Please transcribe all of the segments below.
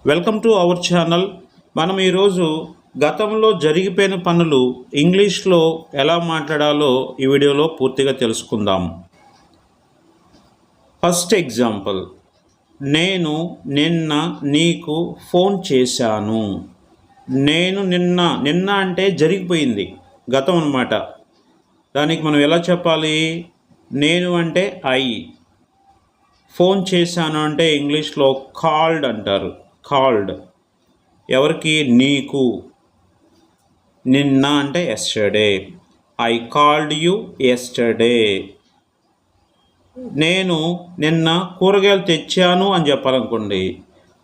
Welcome to our channel. మనం ఈరోజు గతంలో జరిగిపోయిన పనులు ఇంగ్లీష్లో ఎలా మాట్లాడాలో ఈ వీడియోలో పూర్తిగా తెలుసుకుందాం. ఫస్ట్ ఎగ్జాంపుల్, నేను నిన్న నీకు ఫోన్ చేశాను. నేను నిన్న అంటే జరిగిపోయింది, గతం అన్నమాట. దానికి మనం ఎలా చెప్పాలి? నేను అంటే ఐ, ఫోన్ చేశాను అంటే ఇంగ్లీష్లో కాల్డ్ అంటారు. కాల్డ్ ఎవరికి? నీకు. నిన్న అంటే yesterday. I called you yesterday. నేను నిన్న కూరగాయలు తెచ్చాను అని చెప్పాలనుకోండి,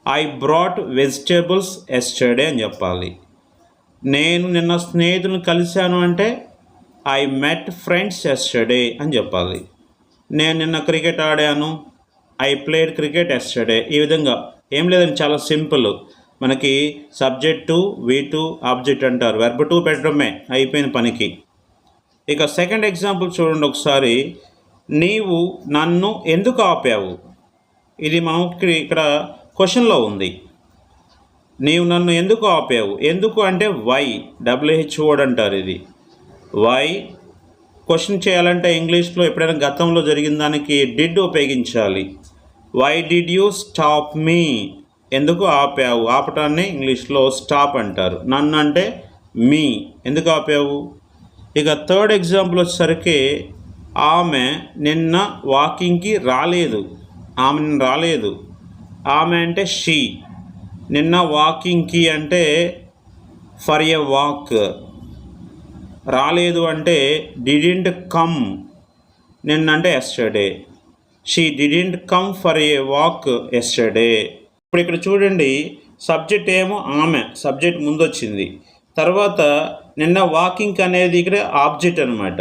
ఐ బ్రాట్ వెజిటేబుల్స్ ఎస్టర్డే అని చెప్పాలి. నేను నిన్న స్నేహితులను కలిశాను అంటే ఐ మెట్ ఫ్రెండ్స్ ఎస్టర్డే అని చెప్పాలి. నేను నిన్న క్రికెట్ ఆడాను, ఐ ప్లేడ్ క్రికెట్ ఎస్టర్డే. ఈ విధంగా ఏం లేదండి, చాలా సింపుల్. మనకి సబ్జెక్టు, వీటు, ఆబ్జెక్ట్ అంటారు. వెర్బ్ టు పెట్టడమే అయిపోయిన పనికి. ఇక సెకండ్ ఎగ్జాంపుల్ చూడండి ఒకసారి. నీవు నన్ను ఎందుకు ఆపావు? ఇది మనకి ఇక్కడ క్వశ్చన్లో ఉంది. నీవు నన్ను ఎందుకు ఆపావు? ఎందుకు అంటే వై, WH వర్డ్ అంటారు. ఇది వై. క్వశ్చన్ చేయాలంటే ఇంగ్లీష్లో ఎప్పుడైనా గతంలో జరిగిన దానికి డిడ్ ఉపయోగించాలి. Why did you stop me? ఎందుకు ఆపావు? ఆపటాన్ని ఇంగ్లీష్లో స్టాప్ అంటారు. నన్ను అంటే మీ, ఎందుకు ఆపావు? ఇక థర్డ్ ఎగ్జాంపుల్ వచ్చేసరికి, ఆమె నిన్న వాకింగ్కి రాలేదు. ఆమె నిన్న రాలేదు. ఆమె అంటే షీ. నిన్న వాకింగ్కి అంటే ఫర్ ఎ వాక్. రాలేదు అంటే డిడింట్ కమ్. నిన్న అంటే yesterday. She didn't come for a walk yesterday. ఇప్పుడు ఇక్కడ చూడండి, సబ్జెక్ట్ ఏమో ఆమె, సబ్జెక్ట్ ముందు వచ్చింది. తర్వాత నిన్న వాకింగ్ అనేది ఇక్కడ ఆబ్జెక్ట్ అనమాట.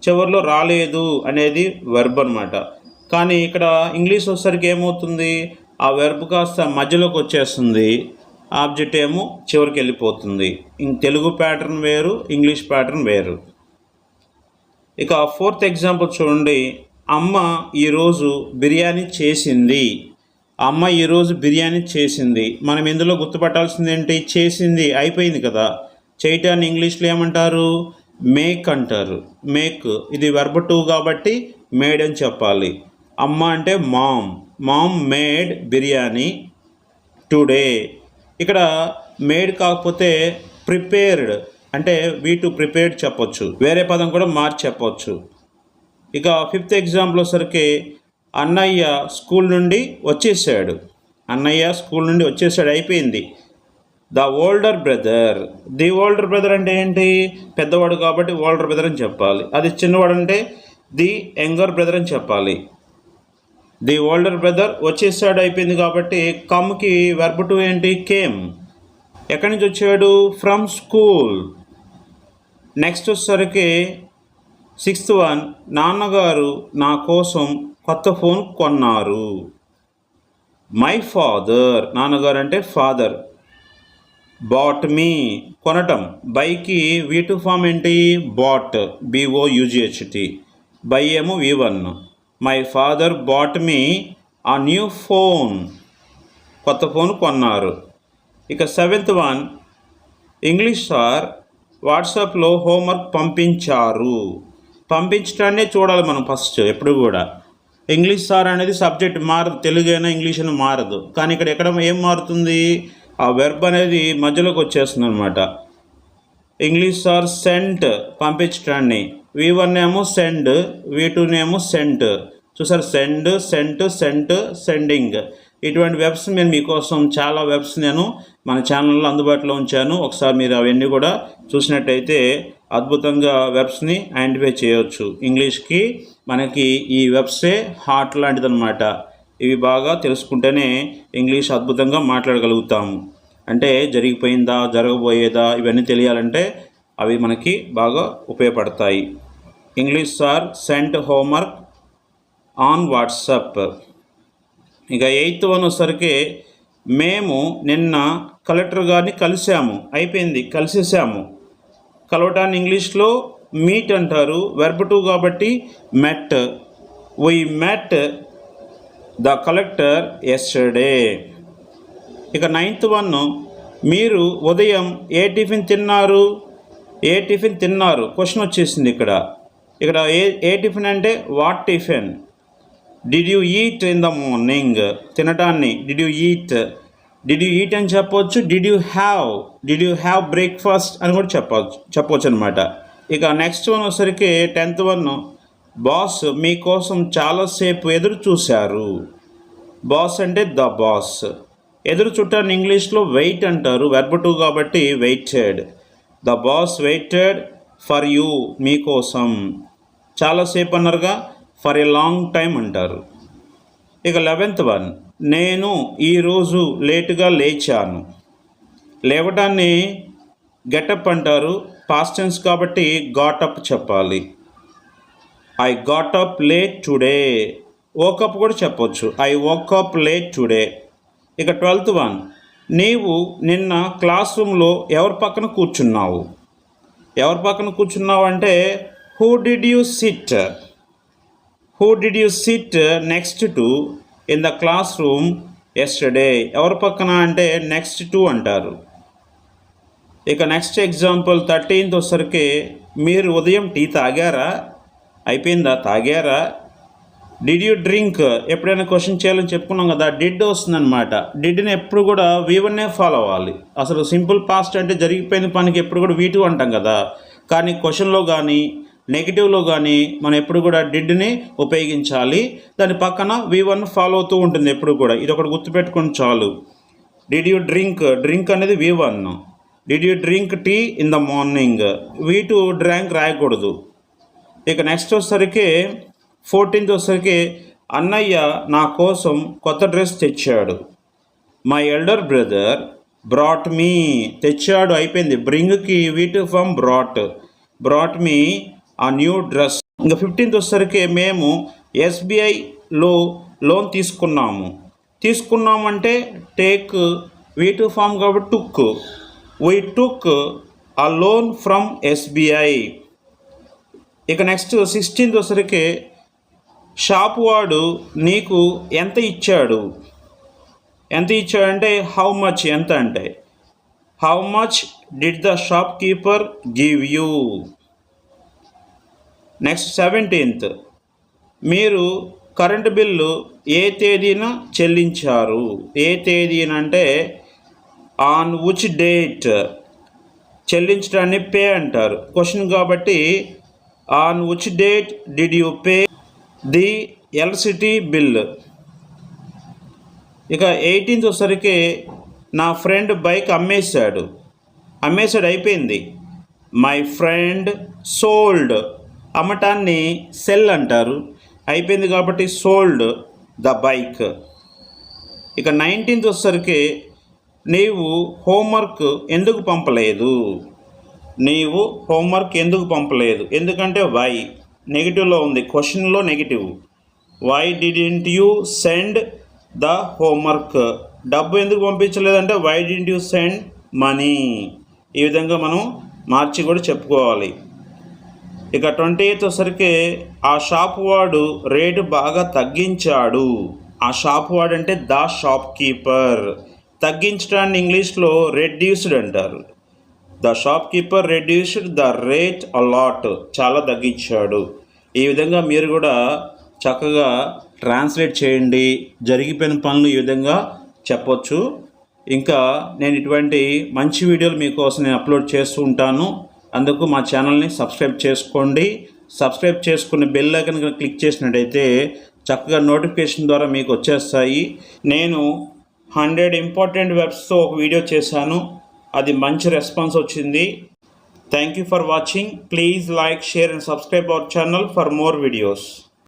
చివరిలో రాలేదు అనేది వెర్బ్ అనమాట. కానీ ఇక్కడ ఇంగ్లీష్ వచ్చేసరికి ఏమవుతుంది, ఆ వెర్బ్ కాస్త మధ్యలోకి వచ్చేస్తుంది, ఆబ్జెక్ట్ ఏమో చివరికి వెళ్ళిపోతుంది. తెలుగు ప్యాటర్న్ వేరు, ఇంగ్లీష్ ప్యాటర్న్ వేరు. ఇక ఫోర్త్ ఎగ్జాంపుల్ చూడండి. అమ్మ ఈరోజు బిర్యానీ చేసింది. అమ్మ ఈరోజు బిర్యానీ చేసింది. మనం ఇందులో గుర్తుపట్టాల్సింది ఏంటి? చేసింది అయిపోయింది కదా. చేయటాన్ని ఇంగ్లీష్లో ఏమంటారు? మేక్ అంటారు. మేక్. ఇది వెర్బ్ టు కాబట్టి మేడ్ అని చెప్పాలి. అమ్మ అంటే mom. Mom made biryani today. ఇక్కడ మేడ్ కాకపోతే ప్రిపేర్డ్ అంటే వీటు ప్రిపేర్డ్ చెప్పొచ్చు. వేరే పదం కూడా మార్చి చెప్పొచ్చు. ఇక ఫిఫ్త్ ఎగ్జాంపుల్ వచ్చేసరికి, అన్నయ్య స్కూల్ నుండి వచ్చేసాడు. అన్నయ్య స్కూల్ నుండి వచ్చేసాడు, అయిపోయింది. The older brother. The older brother అంటే ఏంటి? పెద్దవాడు కాబట్టి ఓల్డర్ బ్రదర్ అని చెప్పాలి. అది చిన్నవాడు అంటే ది యంగర్ బ్రదర్ అని చెప్పాలి. ది ఓల్డర్ బ్రదర్ వచ్చేసాడు, అయిపోయింది కాబట్టి కమ్కి వెర్బ్ టు ఏంటి? కేమ్. ఎక్కడి నుంచి వచ్చాడు? From school. నెక్స్ట్ వచ్చేసరికి సిక్స్త్ వన్, నాన్నగారు నా కోసం కొత్త ఫోన్ కొన్నారు. My father. నాన్నగారు అంటే ఫాదర్. బాట్ మీ, కొనటం. బైకి V2 ఫామ్ ఏంటి? Bought, BOUGHT. బై ఏమో V1. మై ఫాదర్ బాట్ మీ ఆ న్యూ ఫోన్. కొత్త ఫోన్ కొన్నారు. ఇక సెవెంత్ వన్, ఇంగ్లీష్ సార్ వాట్సాప్లో హోంవర్క్ పంపించారు. పంపించడాన్నే చూడాలి మనం ఫస్ట్ ఎప్పుడు కూడా. ఇంగ్లీష్ సార్ అనేది సబ్జెక్ట్ మారదు, తెలుగు అయినా ఇంగ్లీష్ అయినా మారదు. కానీ ఇక్కడ ఎక్కడ ఏం మారుతుంది? ఆ వెర్బ్ అనేది మధ్యలోకి వచ్చేస్తుంది అనమాట. English sir cent, పంపించడాన్ని. V1 ఏమో సెండ్, V2 ఏమో సెంట్. చూసారు, సెండ్, సెంట్, సెంట్, సెండింగ్. ఇటువంటి వెబ్స్ నేను మీకోసం చాలా వెబ్స్ నేను మన ఛానల్లో అందుబాటులో ఉంచాను. ఒకసారి మీరు అవన్నీ కూడా చూసినట్టయితే అద్భుతంగా వెబ్స్ని ఐడెంటిఫై చేయవచ్చు. ఇంగ్లీష్కి మనకి ఈ వెబ్సే హార్ట్ లాంటిది అనమాట. ఇవి బాగా తెలుసుకుంటేనే ఇంగ్లీష్ అద్భుతంగా మాట్లాడగలుగుతాము. అంటే జరిగిపోయిందా, జరగబోయేదా, ఇవన్నీ తెలియాలంటే అవి మనకి బాగా ఉపయోగపడతాయి. English sir sent homework on WhatsApp. ఇక ఎయిత్ వన్ వచ్చేసరికి, మేము నిన్న కలెక్టర్ గారిని కలిసాము. అయిపోయింది, కలిసేసాము. కలవటాన్ని ఇంగ్లీష్లో మీట్ అంటారు. వెర్బ్ టు కాబట్టి met. We met the collector yesterday. ఇక 9th వన్, మీరు ఉదయం ఏ టిఫిన్ తిన్నారు క్వశ్చన్ వచ్చేసింది ఇక్కడ. ఏ టిఫిన్ అంటే what tiffin. Did you eat in the morning, తినటాన్ని డిడ్ యూ ఈట్ అని చెప్పవచ్చు. డిడ్ యూ హ్యావ్ బ్రేక్ఫాస్ట్ అని కూడా చెప్పవచ్చు అనమాట. ఇక నెక్స్ట్ వన్ వచ్చేసరికి 10th వన్, బాస్ మీకోసం చాలాసేపు ఎదురు చూశారు. బాస్ అంటే ద బాస్. ఎదురు చుట్టాన్ని ఇంగ్లీష్లో వెయిట్ అంటారు, వెర్బ్ టు కాబట్టి waited. The boss waited for you, మీకోసం. చాలాసేపు అన్నారుగా, ఫర్ ఏ లాంగ్ టైం అంటారు. ఇక 11th వన్, నేను ఈరోజు లేటుగా లేచాను. లేవటాన్ని గెటప్ అంటారు, పాస్ట్ టెన్స్ కాబట్టి గాటప్ చెప్పాలి. I got up late today. Woke up కూడా చెప్పొచ్చు, ఐ వోకప్ లేట్ టుడే. ఇక 12th వన్, నీవు నిన్న క్లాస్ రూమ్లో ఎవరి పక్కన కూర్చున్నావు అంటే who did you SIT next to in the class room yesterday. ఎవరి పక్కన అంటే నెక్స్ట్ టు అంటారు. ఇక నెక్స్ట్ ఎగ్జాంపుల్ 13th వచ్చరికి, మీరు ఉదయం టీ తాగారా, అయిపోయిందా, తాగారా. డిడ్ యూ డ్రింక్, ఎప్పుడైనా క్వశ్చన్ చేయాలని చెప్పుకున్నాం కదా, డిడ్ వస్తుందన్నమాట. డిడ్ని ఎప్పుడు కూడా V1 ఫాలో అవ్వాలి. అసలు సింపుల్ పాస్ట్ అంటే జరిగిపోయిన పనికి ఎప్పుడు కూడా V2 అంటాం కదా, కానీ క్వశ్చన్లో కానీ నెగిటివ్లో కానీ మనం ఎప్పుడు కూడా డిడ్ని ఉపయోగించాలి. దాని పక్కన V1 ఫాలో అవుతూ ఉంటుంది ఎప్పుడు కూడా. ఇది ఒకటి గుర్తుపెట్టుకుని చాలు. డిడ్ యూ డ్రింక్ అనేది V1. Did you drink tea in the morning, V2 drank రాయకూడదు. ఇక నెక్స్ట్ వచ్చేసరికి 14th వచ్చేసరికి, అన్నయ్య నా కోసం కొత్త డ్రెస్ తెచ్చాడు. My elder brother brought me, తెచ్చాడు అయిపోయింది. బ్రింగ్కి V2 ఫామ్ బ్రాట్ మీ ఆ న్యూ డ్రెస్. ఇంకా 15th వచ్చేసరికి, మేము SBIలో లోన్ తీసుకున్నామంటే టేక్ V2 ఫామ్ కాబట్టి టుక్. వీ టుక్ ఆ లోన్ ఫ్రమ్ SBI. ఇక నెక్స్ట్ 16th వచ్చేసరికి, షాపు వాడు నీకు ఎంత ఇచ్చాడంటే హౌ మచ్, ఎంత అంటే how much did the shop keeper give you. Next 17th, మీరు కరెంటు బిల్లు ఏ తేదీన చెల్లించారు. ఏ తేదీన అంటే ఆన్ విచ్ డేట్. చెల్లించడాన్ని పే అంటారు, క్వశ్చన్ కాబట్టి on which date did you pay the electricity bill. ఇక 18th వచ్చేసరికి, నా ఫ్రెండ్ బైక్ అమ్మేశాడు అయిపోయింది. మై ఫ్రెండ్ సోల్డ్, అమ్మటాన్ని సెల్ అంటారు, అయిపోయింది కాబట్టి సోల్డ్ ద బైక్. ఇక 19th వచ్చేసరికి, నీవు హోంవర్క్ ఎందుకు పంపలేదు. ఎందుకంటే వై నెగిటివ్లో ఉంది, క్వశ్చన్లో negative. Why didn't you send the homework. డబ్బు ఎందుకు పంపించలేదంటే why didn't you send money. ఈ విధంగా మనం మార్చి కూడా చెప్పుకోవాలి. ఇక 28th వచ్చేసరికి, ఆ షాప్ వాడు రేటు బాగా తగ్గించాడు. ఆ షాప్ వాడు అంటే ద షాప్ కీపర్. తగ్గించడాన్ని ఇంగ్లీష్లో రెడ్యూస్డ్ అంటారు. The shopkeeper reduced the rate a lot, చాలా తగ్గించాడు. ఈ విధంగా మీరు కూడా చక్కగా ట్రాన్స్లేట్ చేయండి. జరిగిపోయిన పనులు ఈ విధంగా చెప్పొచ్చు. ఇంకా నేను ఇటువంటి మంచి వీడియోలు మీకోసం నేను అప్లోడ్ చేస్తూ ఉంటాను. అందుకు మా ఛానల్ని సబ్స్క్రైబ్ చేసుకోండి. సబ్స్క్రైబ్ చేసుకుని బెల్ ఐకాన్ క్లిక్ చేసినట్టయితే చక్కగా నోటిఫికేషన్ ద్వారా మీకు వచ్చేస్తాయి. నేను 100 ఇంపార్టెంట్ వెర్బ్స్తో ఒక వీడియో చేశాను, అది మంచి రెస్పాన్స్ వచ్చింది. Thank you for watching. Please like, share and subscribe our channel for more videos.